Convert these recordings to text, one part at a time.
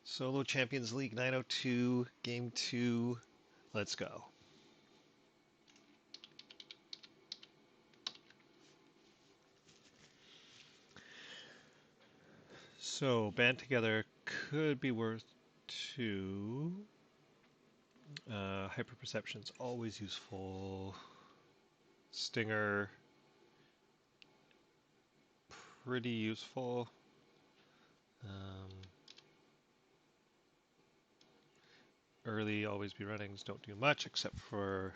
Solo Champions League 902, Game 2. Let's go. So, band together could be worth 2. Hyperperception's always useful. Stinger, pretty useful. Early always be runnings don't do much except for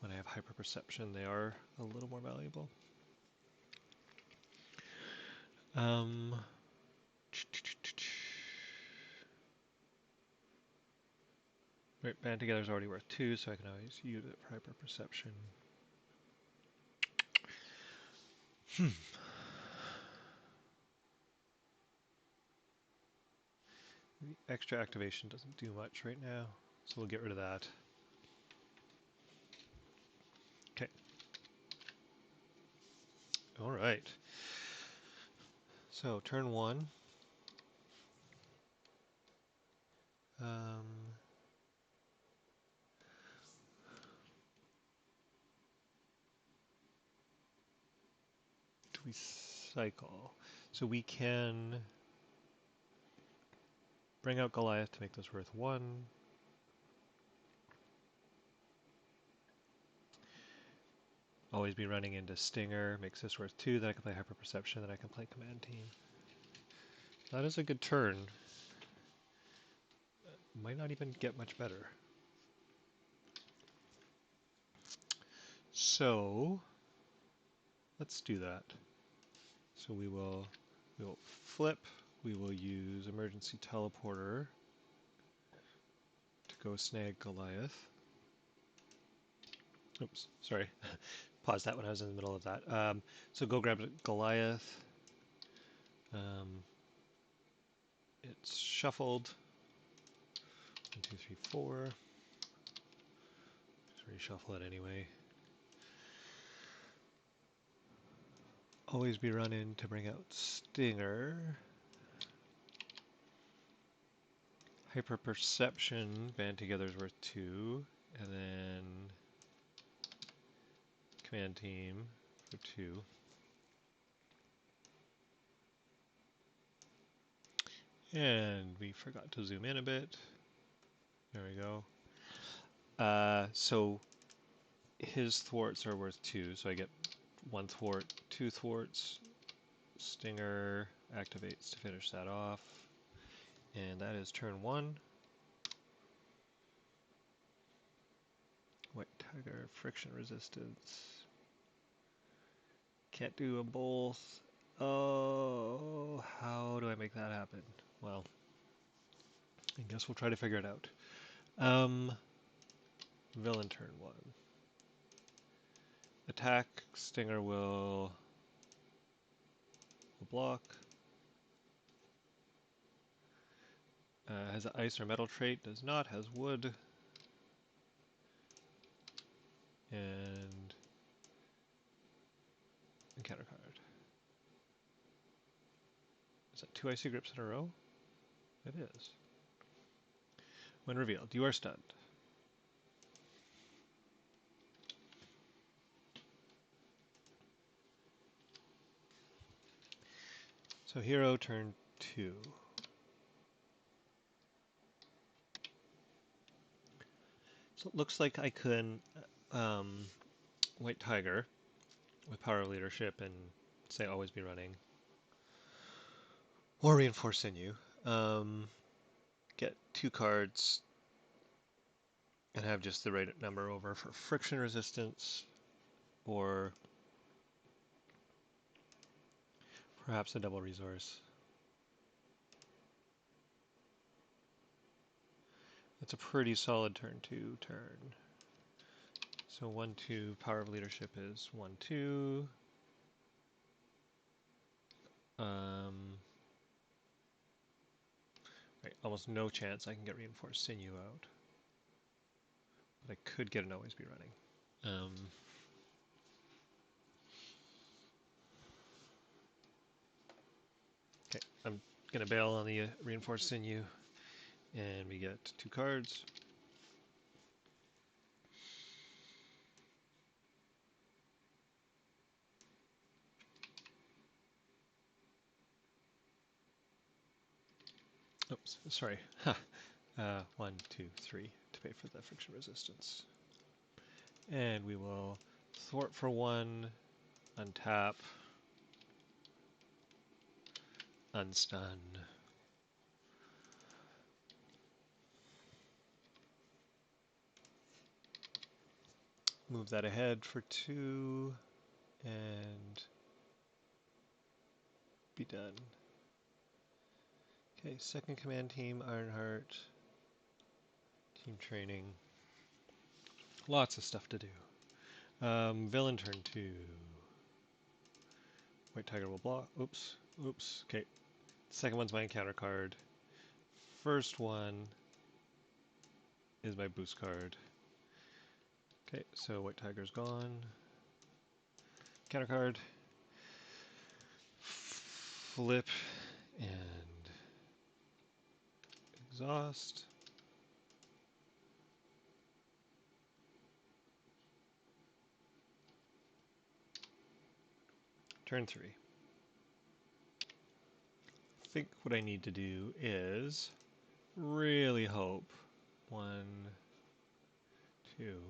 when I have hyperperception, they are a little more valuable. Right, band together is already worth 2, so I can always use it for hyperperception. The extra activation doesn't do much right now, so we'll get rid of that. Okay. All right. So turn 1. Do we cycle? So we can bring out Goliath to make this worth 1. Always be running into Stinger, makes this worth 2, then I can play Hyperperception, then I can play Command Team. That is a good turn. Might not even get much better. So, let's do that. So we will flip, we will use Emergency Teleporter to go snag Goliath. Oops, sorry. Pause that when I was in the middle of that. So go grab Goliath. It's shuffled. 1, 2, 3, 4. Just reshuffle it anyway. Always be running to bring out Stinger. Hyperperception, band together is worth 2. And then Command Team for 2. And we forgot to zoom in a bit. There we go. So his thwarts are worth 2, so I get 1 thwart, 2 thwarts. Stinger activates to finish that off. And that is turn 1. White Tiger, friction resistance. Can't do them both. Oh, how do I make that happen? Well, I guess we'll try to figure it out. Villain turn 1. Attack, Stinger will block. Has an ice or metal trait, does not, has wood. And encounter card. Is that 2 icy grips in a row? It is. When revealed, you are stunned. So hero turn 2. So it looks like I can White Tiger with Power of Leadership and say always be running. Or Reinforce Sinew. Get 2 cards and have just the right number over for friction resistance or perhaps a double resource. That's a pretty solid turn 2 turn. So 1, 2, Power of Leadership is 1, 2. Right, almost no chance I can get Reinforced Sinew out. But I could get an always be running. Okay, I'm Gonna bail on the reinforced sinew, and we get 2 cards. Oops, sorry. 1, 2, 3 to pay for the friction resistance. And we will thwart for 1, untap, unstun. Move that ahead for 2, and be done. Okay, second command team, Ironheart. Team training. Lots of stuff to do. Villain turn 2. White Tiger will block. Oops. Oops. Okay. Second one's my encounter card. First one is my boost card. Okay, so White Tiger's gone. Counter card. Flip and exhaust. Turn 3. I think what I need to do is really hope 1, 2.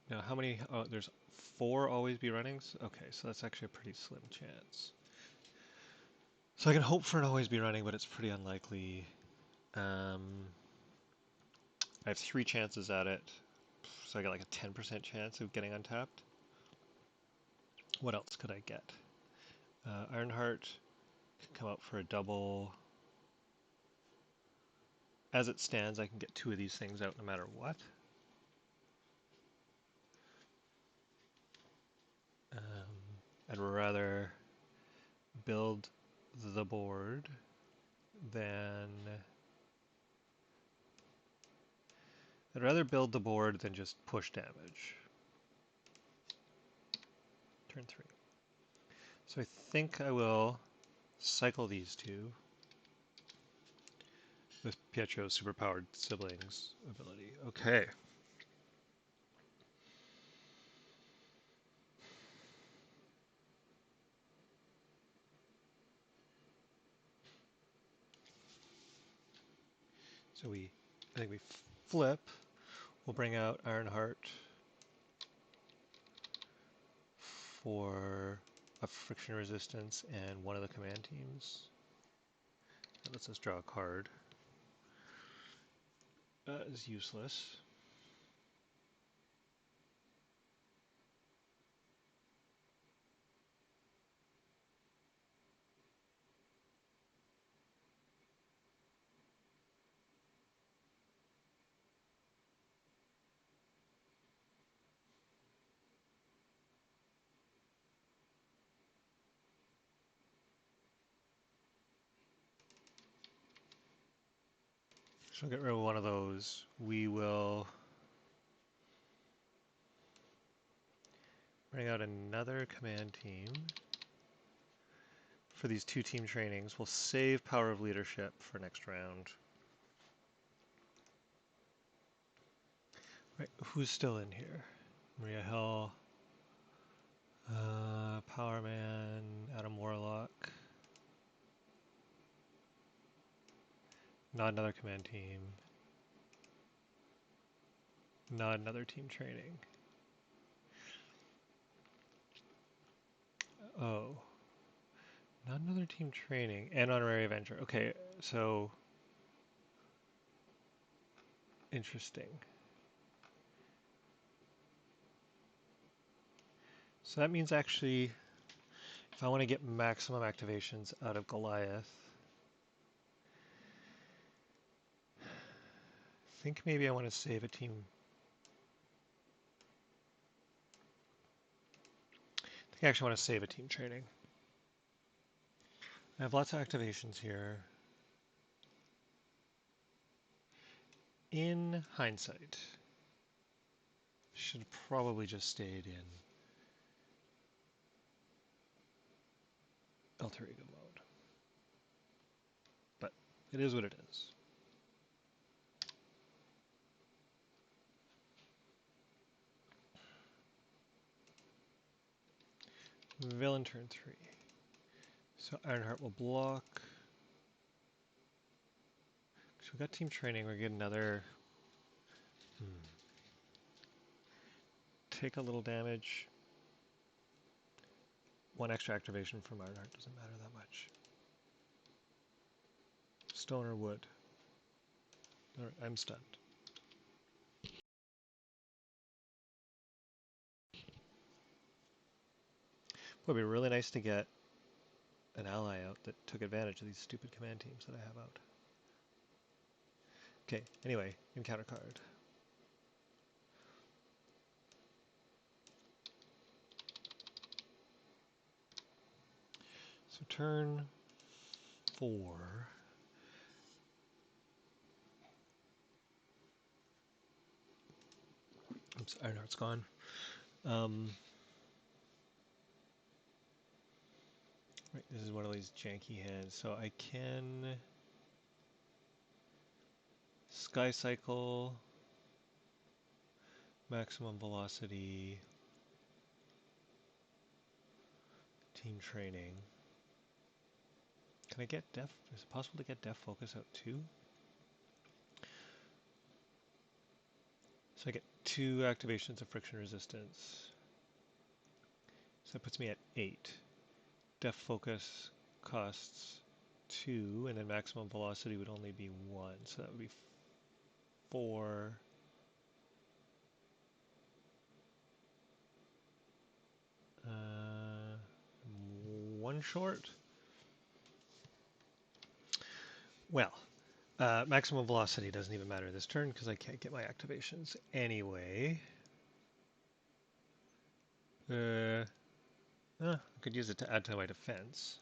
Now, how many? Oh, there's 4 always be runnings? Okay, so that's actually a pretty slim chance. So I can hope for an always be running, but it's pretty unlikely. I have 3 chances at it, so I got like a 10% chance of getting untapped. What else could I get? Ironheart can come out for a double. As it stands, I can get 2 of these things out no matter what. I'd rather build the board than... I'd rather build the board than just push damage. Turn 3. So I think I will cycle these 2 with Pietro's superpowered siblings ability. Okay. So I think we flip. We'll bring out Ironheart for a friction resistance and one of the command teams. That lets us draw a card. That is useless. So we'll get rid of one of those. We will bring out another command team. For these 2 team trainings, we'll save Power of Leadership for next round. Right, who's still in here? Maria Hill, Power Man, Adam Warlock. Not another command team. Not another team training. Oh. Not another team training. And honorary Avenger. Okay, so... Interesting. So that means actually, if I want to get maximum activations out of Goliath, I think maybe I want to save a team. I think I actually want to save a team training. I have lots of activations here. In hindsight, should probably just stayed in. alter ego mode. But it is what it is. Villain turn 3. So Ironheart will block. So we got team training. We get another. Take a little damage. One extra activation from Ironheart doesn't matter that much. Stone or wood. Alright, I'm stunned. It would be really nice to get an ally out that took advantage of these stupid command teams that I have out. Okay, anyway, encounter card. So turn 4. Oops, Ironheart's gone. Right, this is one of these janky hands. So I can Sky Cycle, maximum velocity, team training. Can I get Def? Is it possible to get Def Focus out too? So I get 2 activations of friction resistance. So that puts me at 8. Def Focus costs 2, and then maximum velocity would only be 1. So that would be 4. One short. Well, maximum velocity doesn't even matter this turn because I can't get my activations anyway. I could use it to add to my defense.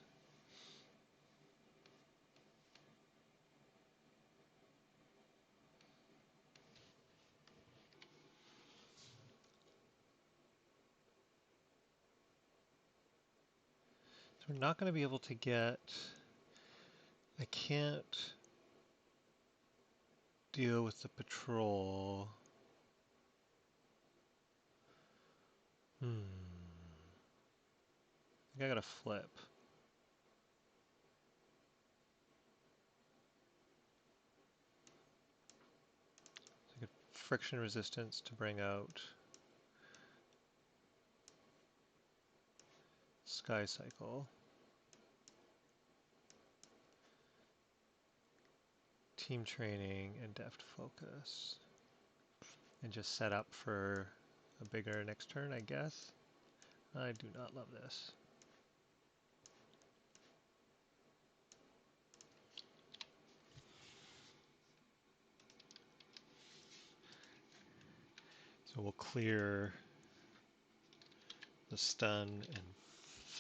So we're not going to be able to get... I can't deal with the patrol. I think I gotta flip. So I get friction resistance to bring out Sky Cycle. Team training and deft focus. And just set up for a bigger next turn, I guess. I do not love this. So we'll clear the stun and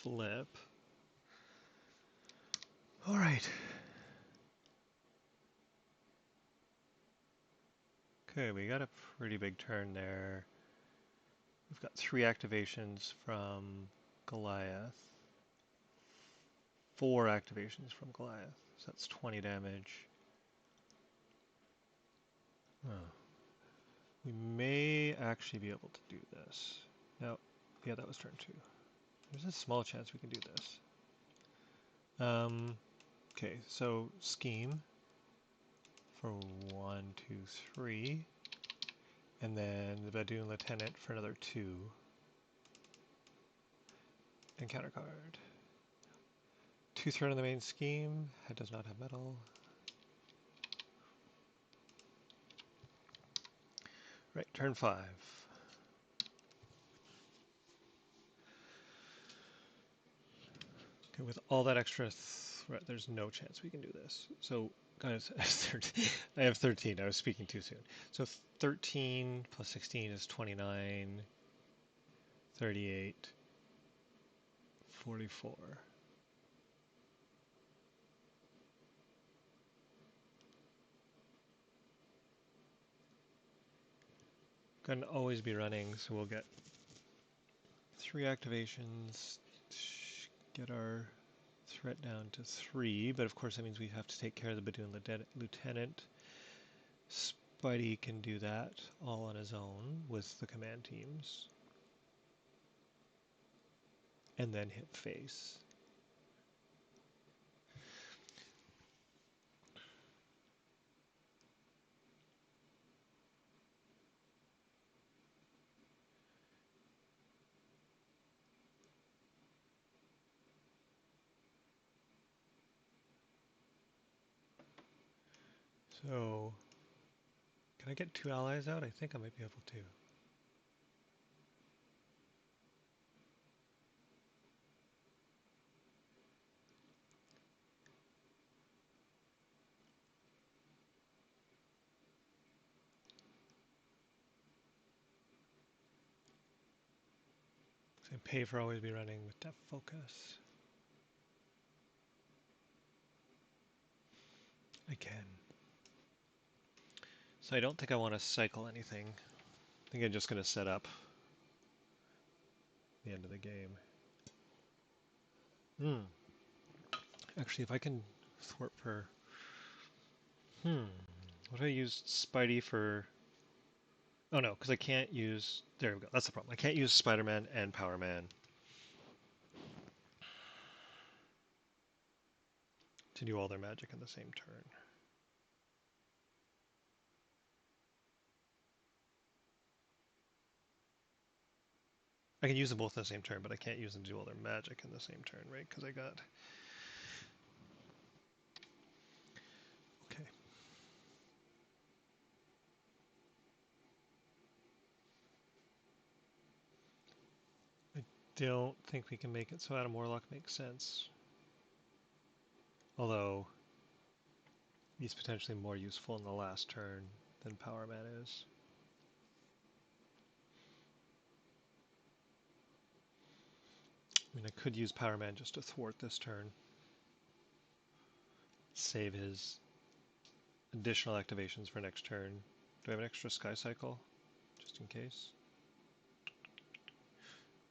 flip. All right. Okay, we got a pretty big turn there. We've got 3 activations from Goliath. 4 activations from Goliath. So that's 20 damage. Oh. We may actually be able to do this. No, yeah, that was turn 2. There's a small chance we can do this. Okay, so scheme for 1, 2, 3. And then the Badoon Lieutenant for another 2. Encounter card. 2 threat on the main scheme. It does not have metal. Right, turn 5. Okay, with all that extra threat, there's no chance we can do this. So, guys, I have 13. I was speaking too soon. So 13 plus 16 is 29, 38, 44. Gonna always be running, so we'll get 3 activations, get our Threat down to 3, but of course that means we have to take care of the Badoon Lieutenant. Spidey can do that all on his own with the command teams. And then hit face. So, can I get 2 allies out? I think I might be able to. So pay for always be running with depth focus. I can. So I don't think I want to cycle anything. I think I'm just going to set up the end of the game. Actually, if I can thwart for... What do I use Spidey for... Oh no, because I can't use... There we go, that's the problem. I can't use Spider-Man and Power-Man to do all their magic in the same turn. I can use them both in the same turn, but I can't use them to do all their magic in the same turn, right? Because I got... Okay. I don't think we can make it so Adam Warlock makes sense. Although, he's potentially more useful in the last turn than Power Man is. I mean, I could use Power Man just to thwart this turn. Save his additional activations for next turn. Do I have an extra Sky Cycle? Just in case.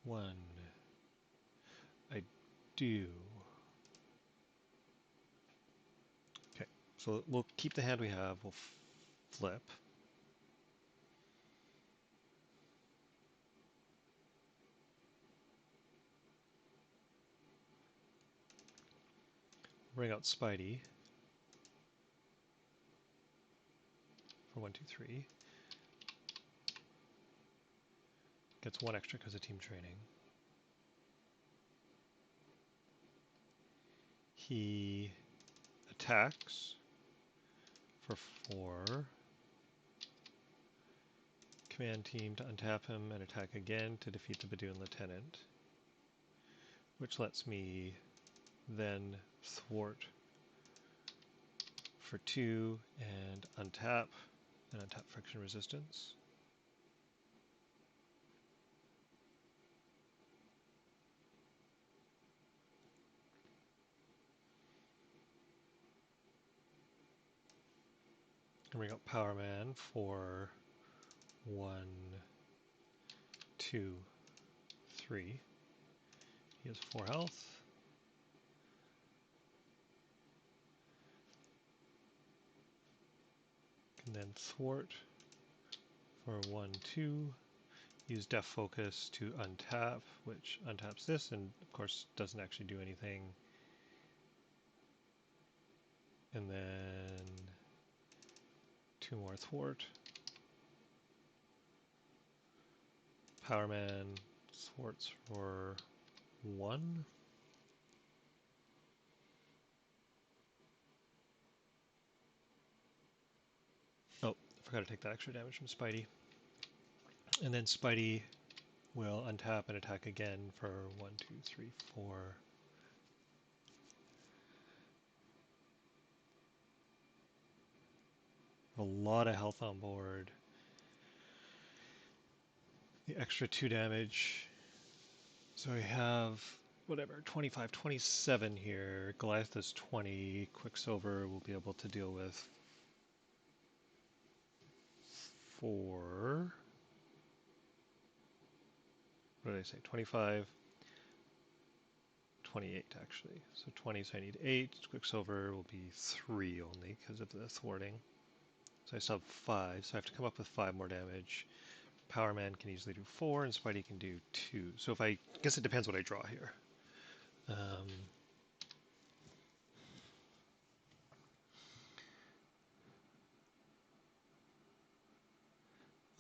1. I do. Okay, so we'll keep the hand we have. We'll flip. Bring out Spidey for 1, 2, 3. Gets 1 extra because of team training. He attacks for 4. Command team to untap him and attack again to defeat the Badoon Lieutenant, which lets me then thwart for 2 and untap friction resistance. And bring out Power Man for 1, 2, 3. He has 4 health. And then thwart for 1, 2. Use Def Focus to untap, which untaps this and of course doesn't actually do anything. And then 2 more thwart. Power Man thwarts for 1. Oh, I forgot to take that extra damage from Spidey. And then Spidey will untap and attack again for 1, 2, 3, 4. A lot of health on board. The extra 2 damage. So I have, whatever, 25, 27 here. Goliath is 20. Quicksilver will be able to deal with 4. What did I say? 25, 28 actually. So 20, so I need 8. Quicksilver will be 3 only because of the thwarting. So I still have 5, so I have to come up with 5 more damage. Power Man can easily do 4, and Spidey can do 2. So if I guess it depends what I draw here.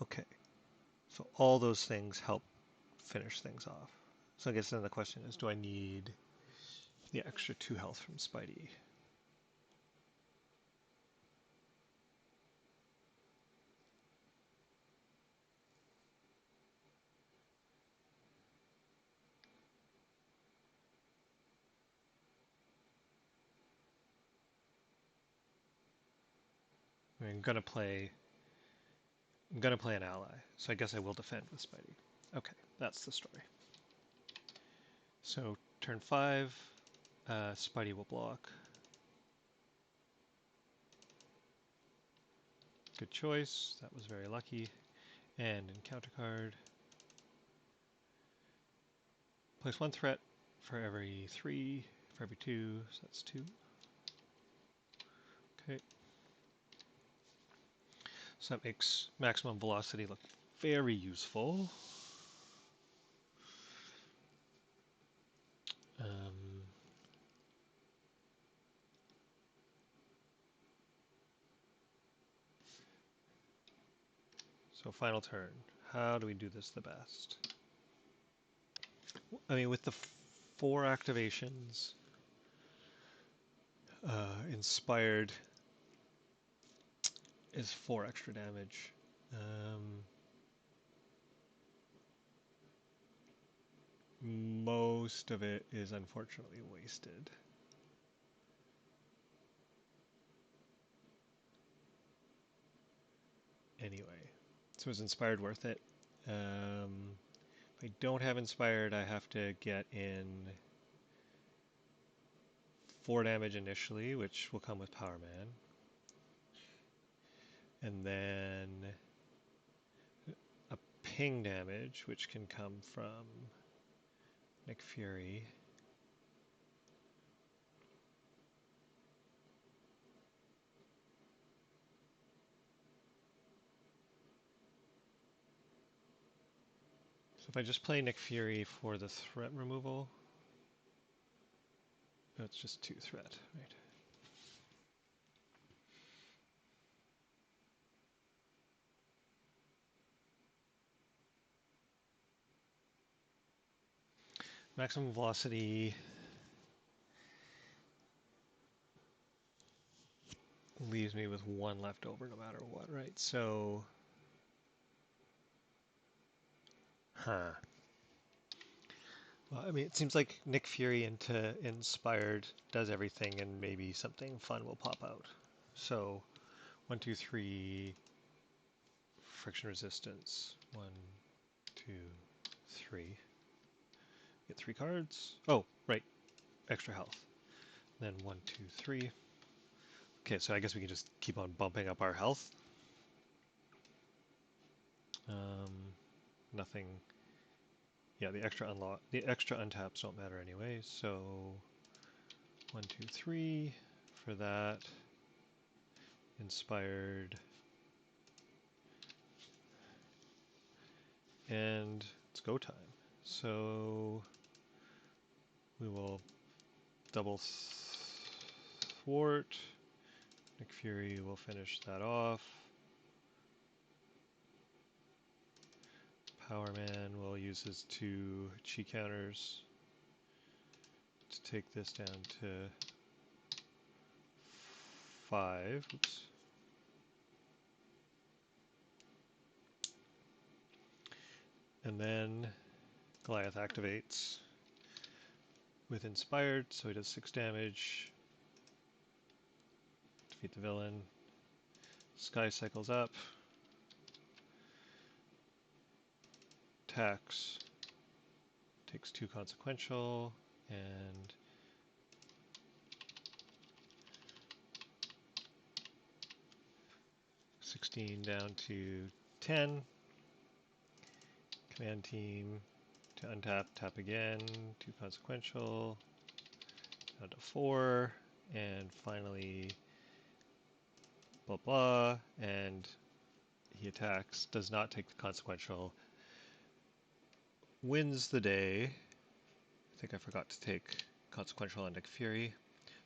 Okay, so all those things help finish things off. So I guess then the question is, do I need the extra 2 health from Spidey? I'm gonna play an ally, so I guess I will defend with Spidey. Okay, that's the story. So turn 5, Spidey will block. Good choice. That was very lucky. And encounter card. Place 1 threat for every 3, for every 2, so that's 2. Okay. So that makes maximum velocity look very useful. So final turn. How do we do this the best? I mean, with the 4 activations, inspired is 4 extra damage. Most of it is unfortunately wasted. Anyway, so is inspired worth it? If I don't have inspired, I have to get in 4 damage initially, which will come with Power Man. And then a ping damage, which can come from Nick Fury. So if I just play Nick Fury for the threat removal, no, it's just 2 threat, right? Maximum velocity leaves me with 1 left over no matter what, right? So, well, I mean, it seems like Nick Fury into Inspired does everything, and maybe something fun will pop out. So, 1, 2, 3, friction resistance. 1, 2, 3. Get 3 cards. Oh, right, extra health. Then 1, 2, 3. Okay, so I guess we can just keep on bumping up our health. Nothing. Yeah, the extra untaps don't matter anyway. So 1, 2, 3 for that. Inspired. And it's go time. So we will double thwart. Nick Fury will finish that off. Power Man will use his 2 chi counters to take this down to 5. Oops. And then Goliath activates with Inspired, so he does 6 damage. Defeat the villain. Sky cycles up. Attacks. Takes 2 consequential, and $16 down to 10. Command team to untap, tap again, 2 consequential, down to 4, and finally blah blah, and he attacks, does not take the consequential, wins the day. I think I forgot to take consequential on Nick Fury.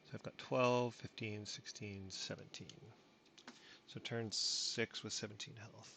So I've got 12, 15, 16, 17. So turn 6 with 17 health.